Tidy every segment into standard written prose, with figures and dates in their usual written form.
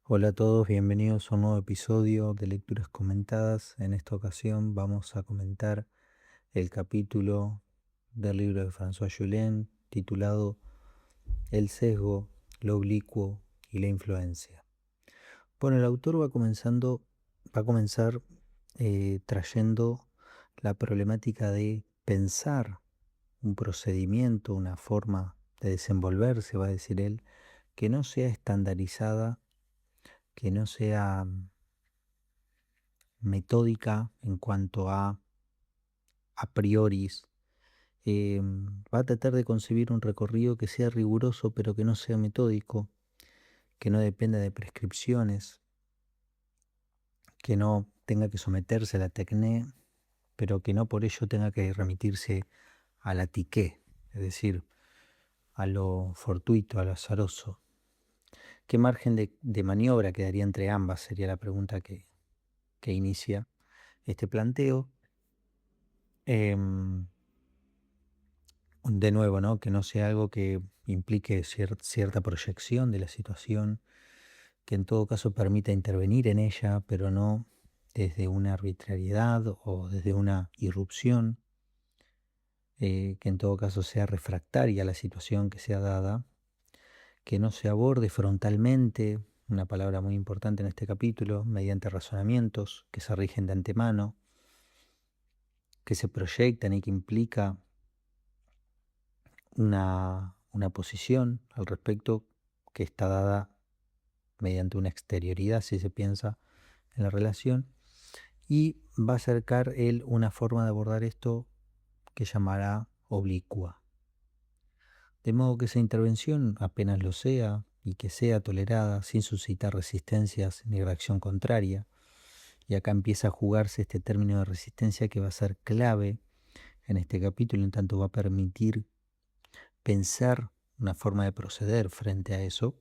Hola a todos, bienvenidos a un nuevo episodio de Lecturas Comentadas. En esta ocasión vamos a comentar el capítulo del libro de François Julen titulado El sesgo, lo oblicuo y la influencia. Bueno, el autor va a comenzar trayendo la problemática de pensar un procedimiento, una forma de desenvolverse, va a decir él, que no sea estandarizada, que no sea metódica en cuanto a prioris. Va a tratar de concebir un recorrido que sea riguroso, pero que no sea metódico, que no dependa de prescripciones, que no tenga que someterse a la tecné, pero que no por ello tenga que remitirse a la tiqué, es decir, a lo fortuito, a lo azaroso. ¿Qué margen de maniobra quedaría entre ambas? Sería la pregunta que inicia este planteo. Em, De nuevo, ¿no? Que no sea algo que implique cierta proyección de la situación, que en todo caso permita intervenir en ella, pero no desde una arbitrariedad o desde una irrupción, que en todo caso sea refractaria a la situación que sea dada, que no se aborde frontalmente, una palabra muy importante en este capítulo, mediante razonamientos que se rigen de antemano, que se proyectan y que implica una posición al respecto que está dada mediante una exterioridad, si se piensa en la relación, y va a acercar él una forma de abordar esto que llamará oblicua. De modo que esa intervención, apenas lo sea, y que sea tolerada sin suscitar resistencias ni reacción contraria, y acá empieza a jugarse este término de resistencia que va a ser clave en este capítulo, en tanto va a permitir pensar una forma de proceder frente a eso,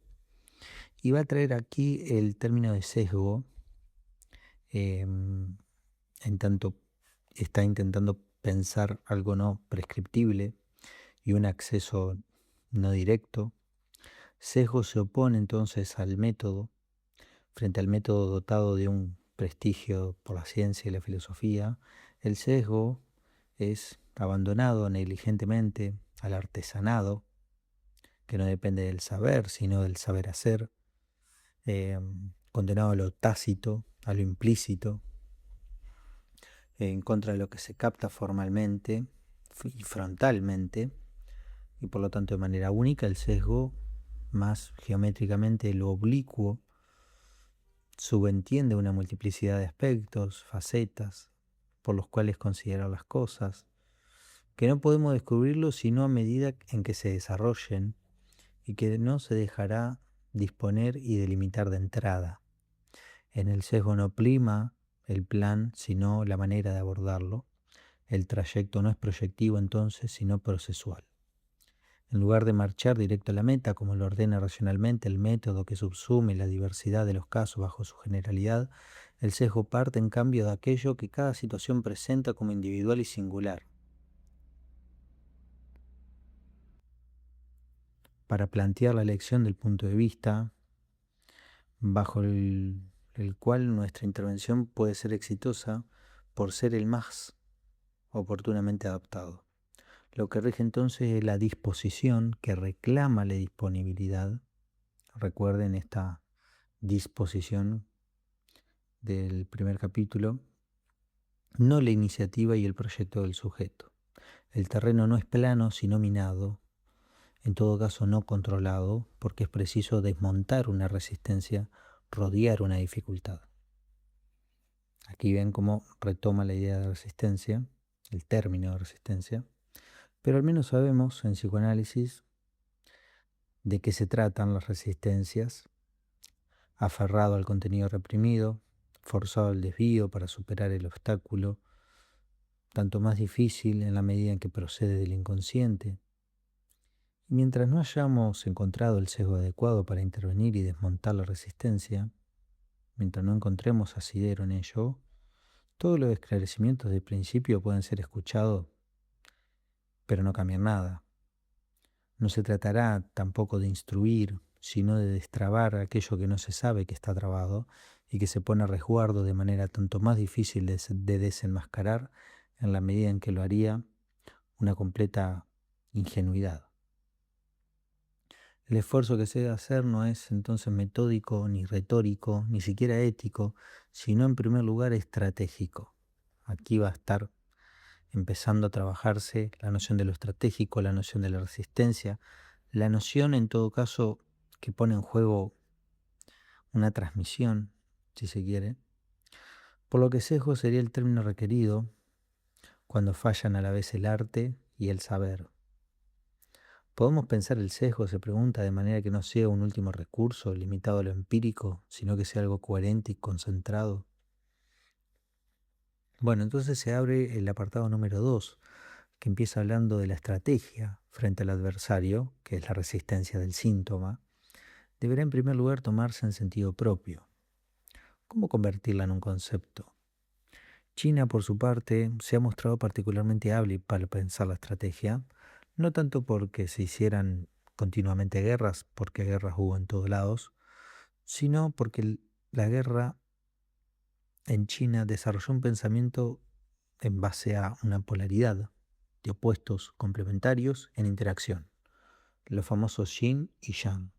y va a traer aquí el término de sesgo, em, en tanto está intentando pensar algo no prescriptible y un acceso no directo. Sesgo se opone entonces al método, frente al método dotado de un prestigio por la ciencia y la filosofía. El sesgo es abandonado negligentemente al artesanado, que no depende del saber, sino del saber hacer, condenado a lo tácito, a lo implícito, en contra de lo que se capta formalmente y frontalmente, y por lo tanto de manera única. El sesgo, más geométricamente lo oblicuo, subentiende una multiplicidad de aspectos, facetas, por los cuales considerar las cosas, que no podemos descubrirlo sino a medida en que se desarrollen y que no se dejará disponer y delimitar de entrada. En el sesgo no prima el plan, sino la manera de abordarlo. El trayecto no es proyectivo entonces, sino procesual. En lugar de marchar directo a la meta, como lo ordena racionalmente el método que subsume la diversidad de los casos bajo su generalidad, el sesgo parte en cambio de aquello que cada situación presenta como individual y singular, para plantear la elección del punto de vista bajo el cual nuestra intervención puede ser exitosa por ser el más oportunamente adaptado. Lo que rige entonces es la disposición que reclama la disponibilidad. Recuerden esta disposición del primer capítulo, no la iniciativa y el proyecto del sujeto. El terreno no es plano, sino minado, en todo caso no controlado, porque es preciso desmontar una resistencia, rodear una dificultad. Aquí ven cómo retoma la idea de resistencia, el término de resistencia, pero al menos sabemos en psicoanálisis de qué se tratan las resistencias: aferrado al contenido reprimido, forzado al desvío para superar el obstáculo, tanto más difícil en la medida en que procede del inconsciente. Y mientras no hayamos encontrado el sesgo adecuado para intervenir y desmontar la resistencia, mientras no encontremos asidero en ello, todos los esclarecimientos de principio pueden ser escuchados, pero no cambian nada. No se tratará tampoco de instruir sino de destrabar aquello que no se sabe que está trabado y que se pone a resguardo de manera tanto más difícil de desenmascarar en la medida en que lo haría una completa ingenuidad. El esfuerzo que se debe hacer no es entonces metódico, ni retórico, ni siquiera ético, sino en primer lugar estratégico. Aquí va a estar empezando a trabajarse la noción de lo estratégico, la noción de la resistencia, la noción en todo caso que pone en juego una transmisión, si se quiere, por lo que sesgo sería el término requerido cuando fallan a la vez el arte y el saber. ¿Podemos pensar el sesgo, se pregunta, de manera que no sea un último recurso limitado a lo empírico, sino que sea algo coherente y concentrado? Bueno, entonces se abre el apartado número 2, que empieza hablando de la estrategia frente al adversario, que es la resistencia del síntoma. Deberá en primer lugar tomarse en sentido propio. ¿Cómo convertirla en un concepto? China, por su parte, se ha mostrado particularmente hábil para pensar la estrategia, no tanto porque se hicieran continuamente guerras, porque guerras hubo en todos lados, sino porque la guerra en China desarrolló un pensamiento en base a una polaridad de opuestos complementarios en interacción, los famosos yin y yang,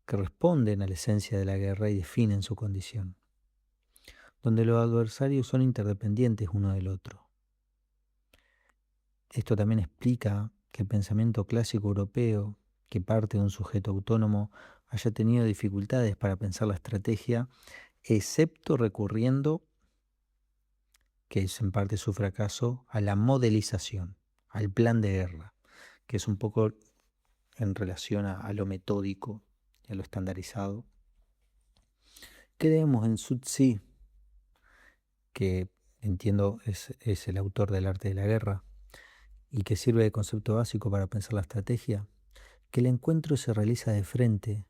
que responden a la esencia de la guerra y definen su condición, donde los adversarios son interdependientes uno del otro. Esto también explica que el pensamiento clásico europeo, que parte de un sujeto autónomo, haya tenido dificultades para pensar la estrategia, excepto recurriendo, que es en parte su fracaso, a la modelización, al plan de guerra, que es un poco en relación a lo metódico y a lo estandarizado. Creemos en Sun Tzu, que entiendo es el autor del arte de la guerra y que sirve de concepto básico para pensar la estrategia, que el encuentro se realiza de frente,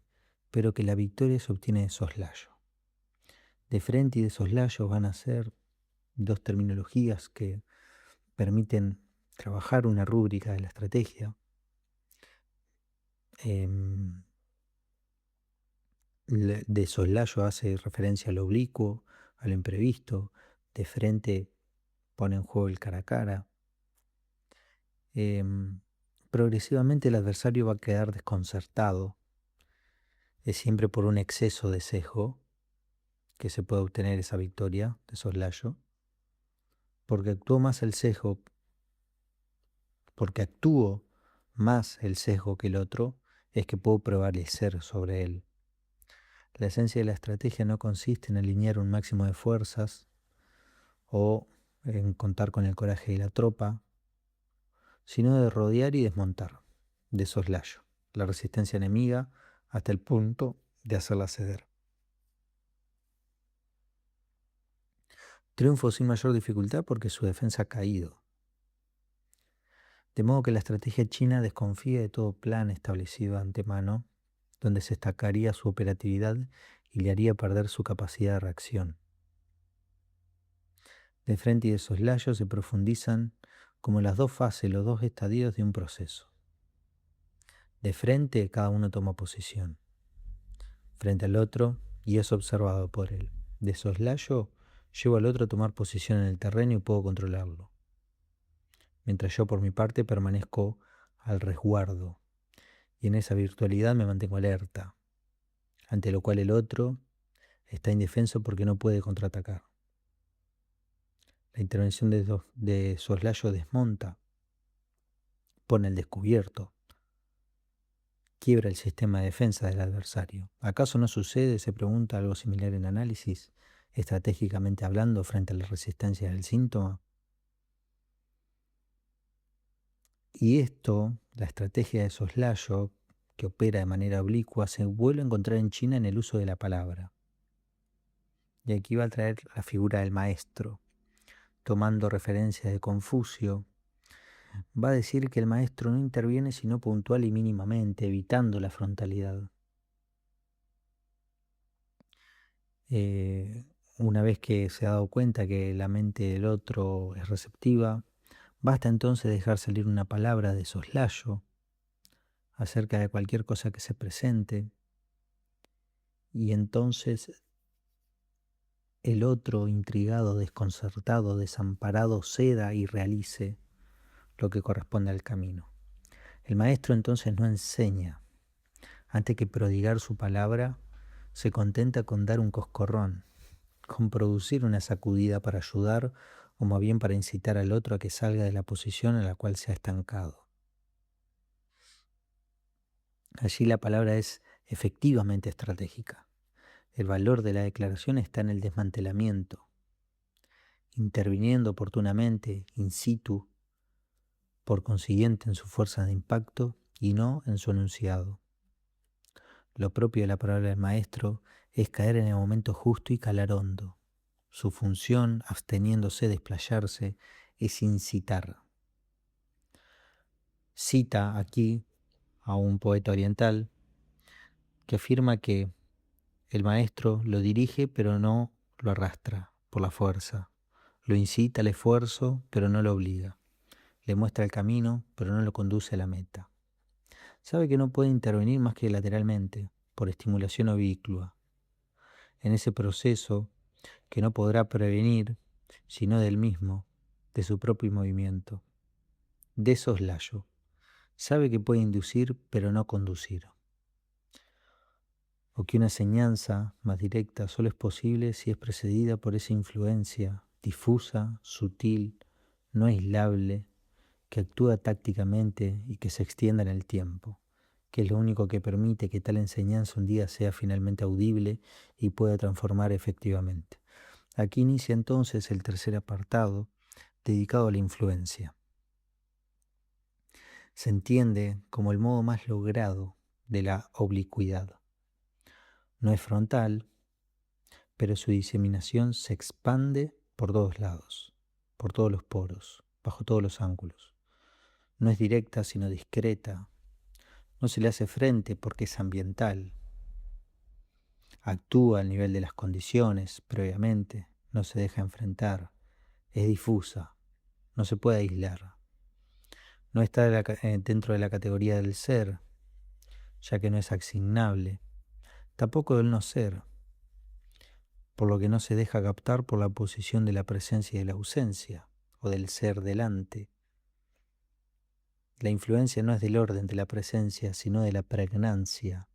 pero que la victoria se obtiene de soslayo. De frente y de soslayo van a ser dos terminologías que permiten trabajar una rúbrica de la estrategia. De soslayo hace referencia a lo oblicuo, a lo imprevisto. De frente pone en juego el cara a cara. Progresivamente el adversario va a quedar desconcertado. Es siempre por un exceso de sesgo que se puede obtener esa victoria de soslayo, porque actuó más el sesgo, porque actúo más el sesgo que el otro, es que puedo prevalecer sobre él. La esencia de la estrategia no consiste en alinear un máximo de fuerzas o en contar con el coraje de la tropa, sino de rodear y desmontar, de soslayo, la resistencia enemiga hasta el punto de hacerla ceder. Triunfo sin mayor dificultad porque su defensa ha caído. De modo que la estrategia china desconfía de todo plan establecido de antemano, donde se destacaría su operatividad y le haría perder su capacidad de reacción. De frente y de soslayo se profundizan como las dos fases, los dos estadios de un proceso. De frente cada uno toma posición, frente al otro y es observado por él. De soslayo llevo al otro a tomar posición en el terreno y puedo controlarlo, mientras yo por mi parte permanezco al resguardo y en esa virtualidad me mantengo alerta, ante lo cual el otro está indefenso porque no puede contraatacar. La intervención de soslayo desmonta, pone al descubierto, quiebra el sistema de defensa del adversario. ¿Acaso no sucede, se pregunta, algo similar en análisis, estratégicamente hablando, frente a la resistencia del síntoma? Y esto, la estrategia de soslayo, que opera de manera oblicua, se vuelve a encontrar en China en el uso de la palabra. Y aquí va a traer la figura del maestro, tomando referencia de Confucio. Va a decir que el maestro no interviene sino puntual y mínimamente, evitando la frontalidad. Una vez que se ha dado cuenta que la mente del otro es receptiva, basta entonces dejar salir una palabra de soslayo acerca de cualquier cosa que se presente, y entonces el otro, intrigado, desconcertado, desamparado, ceda y realice lo que corresponde al camino. El maestro entonces no enseña, antes que prodigar su palabra, se contenta con dar un coscorrón, con producir una sacudida para ayudar o más bien para incitar al otro a que salga de la posición en la cual se ha estancado. Allí la palabra es efectivamente estratégica. El valor de la declaración está en el desmantelamiento, interviniendo oportunamente, in situ, por consiguiente en su fuerza de impacto y no en su enunciado. Lo propio de la palabra del maestro es caer en el momento justo y calar hondo. Su función, absteniéndose de explayarse, es incitar. Cita aquí a un poeta oriental que afirma que el maestro lo dirige pero no lo arrastra por la fuerza. Lo incita al esfuerzo pero no lo obliga. Le muestra el camino pero no lo conduce a la meta. Sabe que no puede intervenir más que lateralmente, por estimulación oblicua. En ese proceso que no podrá prevenir, sino del mismo, de su propio movimiento. De soslayo. Sabe que puede inducir, pero no conducir. O que una enseñanza más directa solo es posible si es precedida por esa influencia difusa, sutil, no aislable, que actúa tácticamente y que se extienda en el tiempo, que es lo único que permite que tal enseñanza un día sea finalmente audible y pueda transformar efectivamente. Aquí inicia entonces el tercer apartado, dedicado a la influencia. Se entiende como el modo más logrado de la oblicuidad. No es frontal, pero su diseminación se expande por todos lados, por todos los poros, bajo todos los ángulos. No es directa, sino discreta. No se le hace frente porque es ambiental. Actúa al nivel de las condiciones previamente, no se deja enfrentar. Es difusa, no se puede aislar. No está dentro de la categoría del ser, ya que no es asignable, tampoco del no ser, por lo que no se deja captar por la posición de la presencia y de la ausencia, o del ser delante. La influencia no es del orden de la presencia, sino de la pregnancia.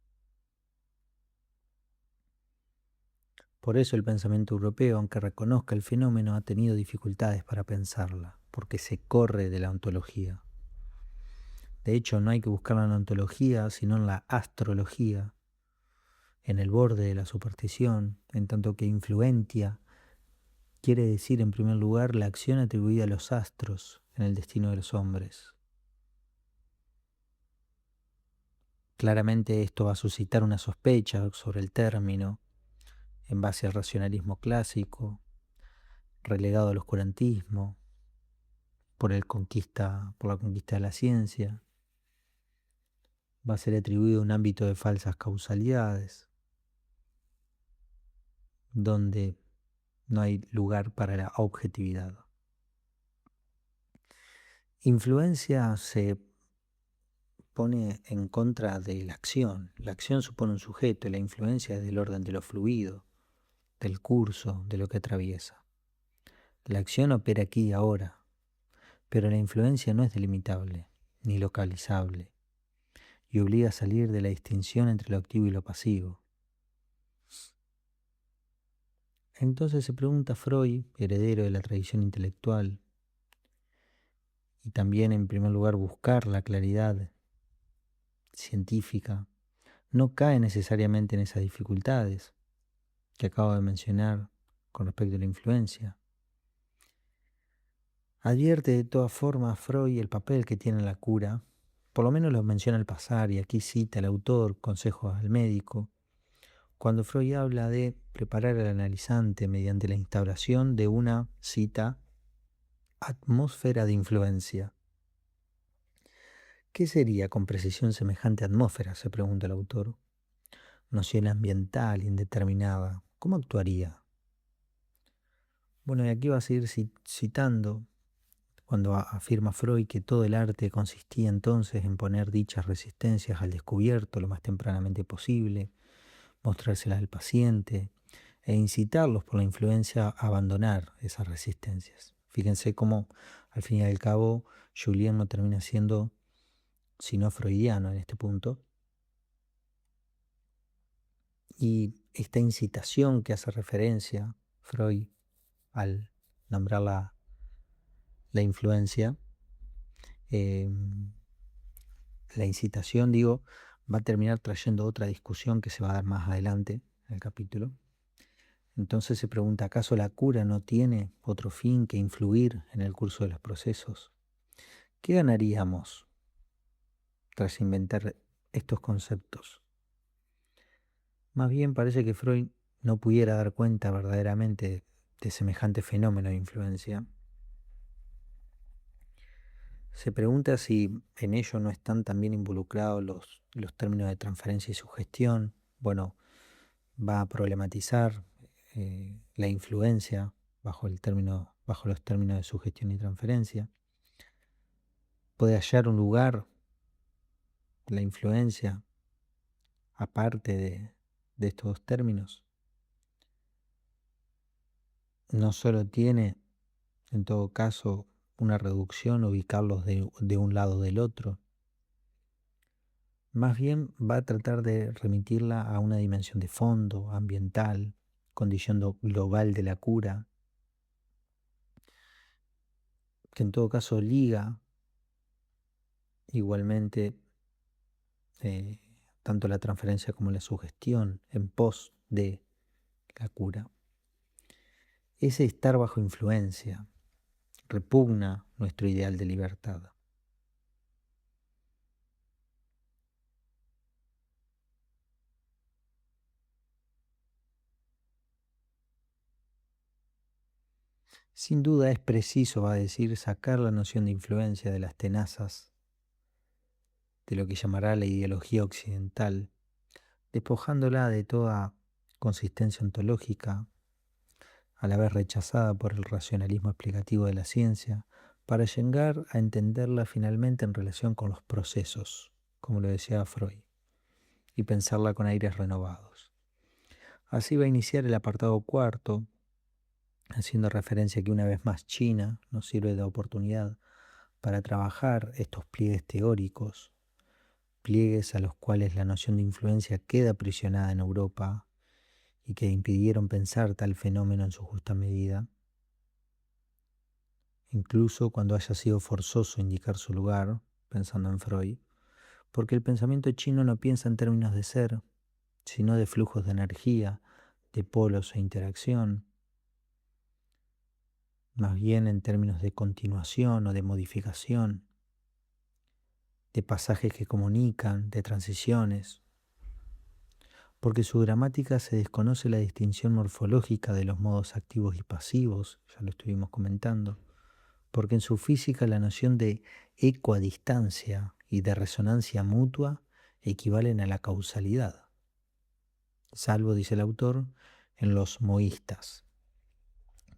Por eso el pensamiento europeo, aunque reconozca el fenómeno, ha tenido dificultades para pensarla, porque se corre de la ontología. De hecho, no hay que buscarla en la ontología, sino en la astrología, en el borde de la superstición, en tanto que influentia quiere decir en primer lugar la acción atribuida a los astros en el destino de los hombres. Claramente esto va a suscitar una sospecha sobre el término en base al racionalismo clásico, relegado al oscurantismo, por la conquista de la ciencia. Va a ser atribuido a un ámbito de falsas causalidades, donde no hay lugar para la objetividad. Influencia se pone en contra de la acción. La acción supone un sujeto y la influencia es del orden de lo fluido, del curso, de lo que atraviesa. La acción opera aquí y ahora, pero la influencia no es delimitable ni localizable y obliga a salir de la distinción entre lo activo y lo pasivo. Entonces se pregunta Freud, heredero de la tradición intelectual, y también en primer lugar buscar la claridad científica, no cae necesariamente en esas dificultades que acabo de mencionar con respecto a la influencia. Advierte de todas formas Freud el papel que tiene la cura, por lo menos lo menciona al pasar, y aquí cita el autor consejos al médico, cuando Freud habla de preparar al analizante mediante la instauración de una, cita, atmósfera de influencia. ¿Qué sería con precisión semejante atmósfera?, se pregunta el autor. Noción ambiental indeterminada. ¿Cómo actuaría? Bueno, y aquí va a seguir citando cuando afirma Freud que todo el arte consistía entonces en poner dichas resistencias al descubierto lo más tempranamente posible, mostrársela al paciente e incitarlos por la influencia a abandonar esas resistencias. Fíjense cómo, al fin y al cabo, Julien no termina siendo sino freudiano en este punto. Y esta incitación que hace referencia Freud al nombrar la influencia, la incitación, digo, va a terminar trayendo otra discusión que se va a dar más adelante en el capítulo. Entonces se pregunta, ¿acaso la cura no tiene otro fin que influir en el curso de los procesos? ¿Qué ganaríamos tras inventar estos conceptos? Más bien parece que Freud no pudiera dar cuenta verdaderamente de semejante fenómeno de influencia. Se pregunta si en ello no están también involucrados los términos de transferencia y sugestión. Bueno, va a problematizar la influencia bajo los términos de sugestión y transferencia. Puede hallar un lugar, la influencia, aparte de estos dos términos. No solo tiene, en todo caso, una reducción, ubicarlos de un lado del otro. Más bien va a tratar de remitirla a una dimensión de fondo, ambiental, condición global de la cura, que en todo caso liga igualmente tanto la transferencia como la sugestión en pos de la cura. Ese estar bajo influencia repugna nuestro ideal de libertad. Sin duda es preciso, va a decir, sacar la noción de influencia de las tenazas de lo que llamará la ideología occidental, despojándola de toda consistencia ontológica, a la vez rechazada por el racionalismo explicativo de la ciencia, para llegar a entenderla finalmente en relación con los procesos, como lo decía Freud, y pensarla con aires renovados. Así va a iniciar el apartado cuarto, haciendo referencia que una vez más China nos sirve de oportunidad para trabajar estos pliegues teóricos, pliegues a los cuales la noción de influencia queda aprisionada en Europa y que impidieron pensar tal fenómeno en su justa medida, incluso cuando haya sido forzoso indicar su lugar, pensando en Freud, porque el pensamiento chino no piensa en términos de ser, sino de flujos de energía, de polos e interacción, más bien en términos de continuación o de modificación, de pasajes que comunican, de transiciones, porque su gramática se desconoce la distinción morfológica de los modos activos y pasivos, ya lo estuvimos comentando, porque en su física la noción de ecuadistancia y de resonancia mutua equivalen a la causalidad, salvo, dice el autor, en los moístas.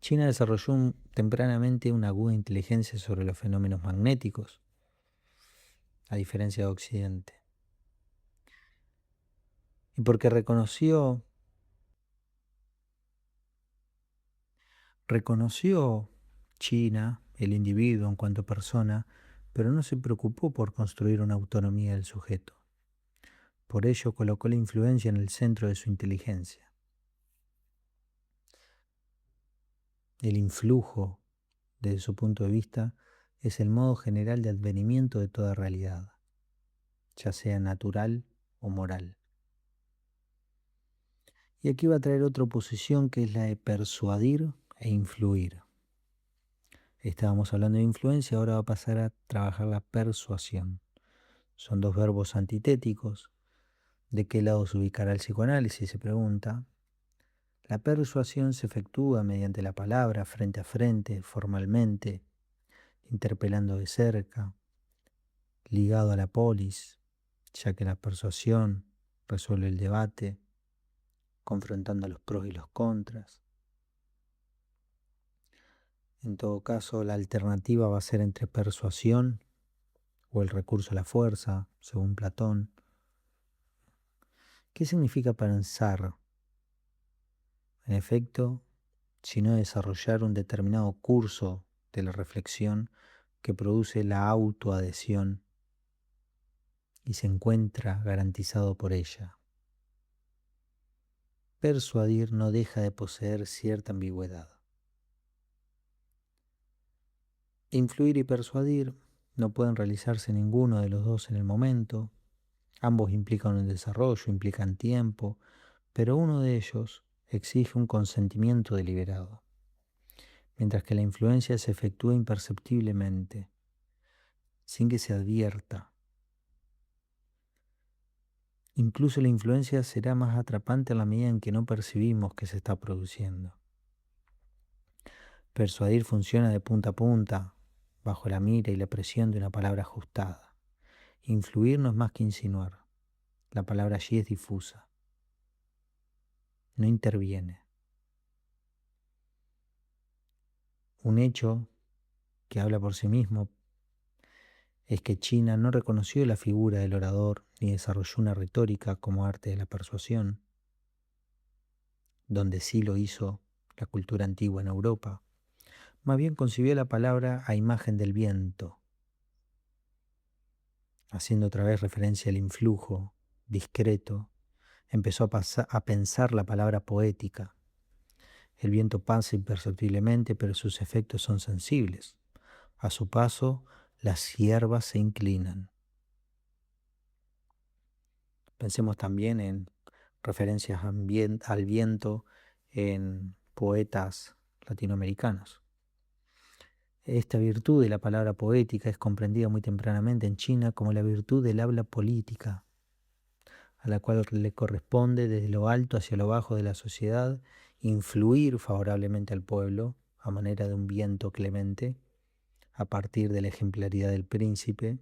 China desarrolló tempranamente una aguda inteligencia sobre los fenómenos magnéticos, a diferencia de Occidente. Y porque reconoció China, el individuo en cuanto persona, pero no se preocupó por construir una autonomía del sujeto. Por ello colocó la influencia en el centro de su inteligencia. El influjo, desde su punto de vista, es el modo general de advenimiento de toda realidad, ya sea natural o moral. Y aquí va a traer otra oposición que es la de persuadir e influir. Estábamos hablando de influencia, ahora va a pasar a trabajar la persuasión. Son dos verbos antitéticos. ¿De qué lado se ubicará el psicoanálisis?, se pregunta. La persuasión se efectúa mediante la palabra, frente a frente, formalmente, interpelando de cerca, ligado a la polis, ya que la persuasión resuelve el debate, confrontando los pros y los contras. En todo caso, la alternativa va a ser entre persuasión o el recurso a la fuerza, según Platón, ¿Qué significa pensar? En efecto, sino desarrollar un determinado curso de la reflexión que produce la autoadhesión y se encuentra garantizado por ella. Persuadir no deja de poseer cierta ambigüedad. Influir y persuadir no pueden realizarse ninguno de los dos en el momento. Ambos implican un desarrollo, implican tiempo, pero uno de ellos exige un consentimiento deliberado, mientras que la influencia se efectúa imperceptiblemente, sin que se advierta. Incluso la influencia será más atrapante en la medida en que no percibimos que se está produciendo. Persuadir funciona de punta a punta, bajo la mira y la presión de una palabra ajustada. Influir no es más que insinuar. La palabra allí es difusa. No interviene. Un hecho que habla por sí mismo es que China no reconoció la figura del orador ni desarrolló una retórica como arte de la persuasión, donde sí lo hizo la cultura antigua en Europa. Más bien concibió la palabra a imagen del viento, haciendo otra vez referencia al influjo discreto. Empezó a pensar la palabra poética. El viento pasa imperceptiblemente, pero sus efectos son sensibles. A su paso, las hierbas se inclinan. Pensemos también en referencias al viento en poetas latinoamericanos. Esta virtud de la palabra poética es comprendida muy tempranamente en China como la virtud del habla política, a la cual le corresponde desde lo alto hacia lo bajo de la sociedad influir favorablemente al pueblo a manera de un viento clemente a partir de la ejemplaridad del príncipe.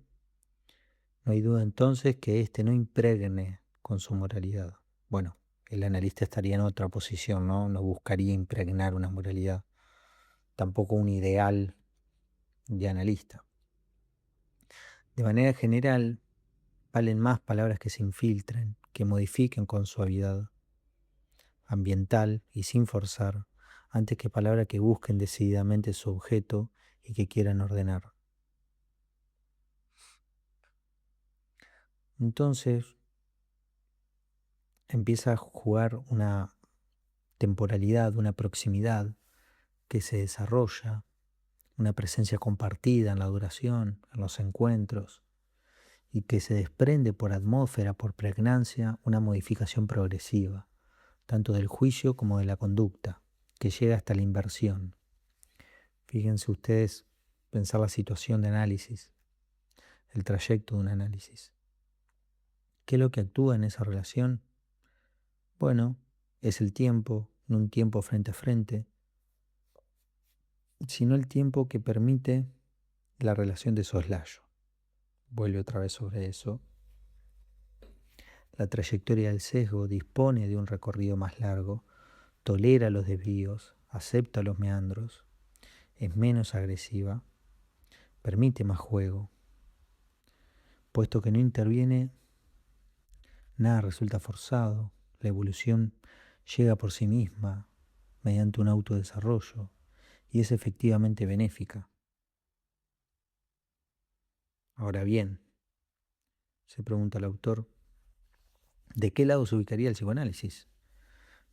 No hay duda entonces que éste no impregne con su moralidad. Bueno, el analista estaría en otra posición, ¿no? No buscaría impregnar una moralidad, tampoco un ideal de analista. De manera general, valen más palabras que se infiltren, que modifiquen con suavidad ambiental y sin forzar, antes que palabras que busquen decididamente su objeto y que quieran ordenar. Entonces empieza a jugar una temporalidad, una proximidad que se desarrolla, una presencia compartida en la duración, en los encuentros, y que se desprende por atmósfera, por pregnancia, una modificación progresiva, tanto del juicio como de la conducta, que llega hasta la inversión. Fíjense ustedes, pensar la situación de análisis, el trayecto de un análisis. ¿Qué es lo que actúa en esa relación? Bueno, es el tiempo, no un tiempo frente a frente, sino el tiempo que permite la relación de soslayo. Vuelve otra vez sobre eso. La trayectoria del sesgo dispone de un recorrido más largo, tolera los desvíos, acepta los meandros, es menos agresiva, permite más juego. Puesto que no interviene, nada resulta forzado, la evolución llega por sí misma, mediante un autodesarrollo, y es efectivamente benéfica. Ahora bien, se pregunta el autor, ¿de qué lado se ubicaría el psicoanálisis?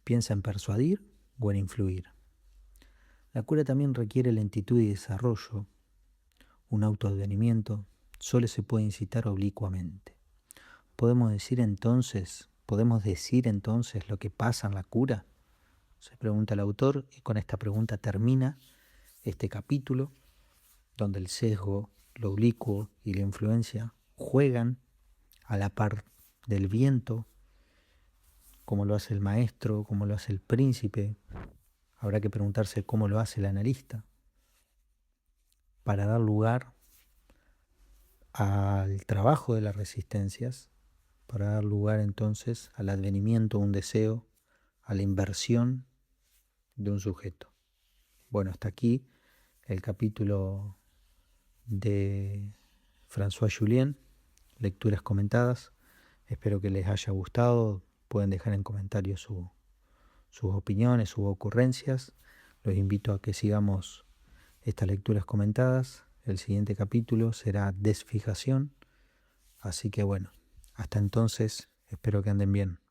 ¿Piensa en persuadir o en influir? La cura también requiere lentitud y desarrollo. Un autoadvenimiento solo se puede incitar oblicuamente. ¿Podemos decir entonces lo que pasa en la cura? Se pregunta el autor, y con esta pregunta termina este capítulo, donde el sesgo, lo oblicuo y la influencia juegan a la par del viento, como lo hace el maestro, como lo hace el príncipe. Habrá que preguntarse cómo lo hace el analista, para dar lugar al trabajo de las resistencias, para dar lugar entonces al advenimiento de un deseo, a la inversión de un sujeto. Bueno, hasta aquí el capítulo de François Julien, lecturas comentadas. Espero que les haya gustado. pueden dejar en comentarios sus opiniones, sus ocurrencias. Los invito a que sigamos estas lecturas comentadas. El siguiente capítulo será desfijación. Así que bueno, hasta entonces espero que anden bien.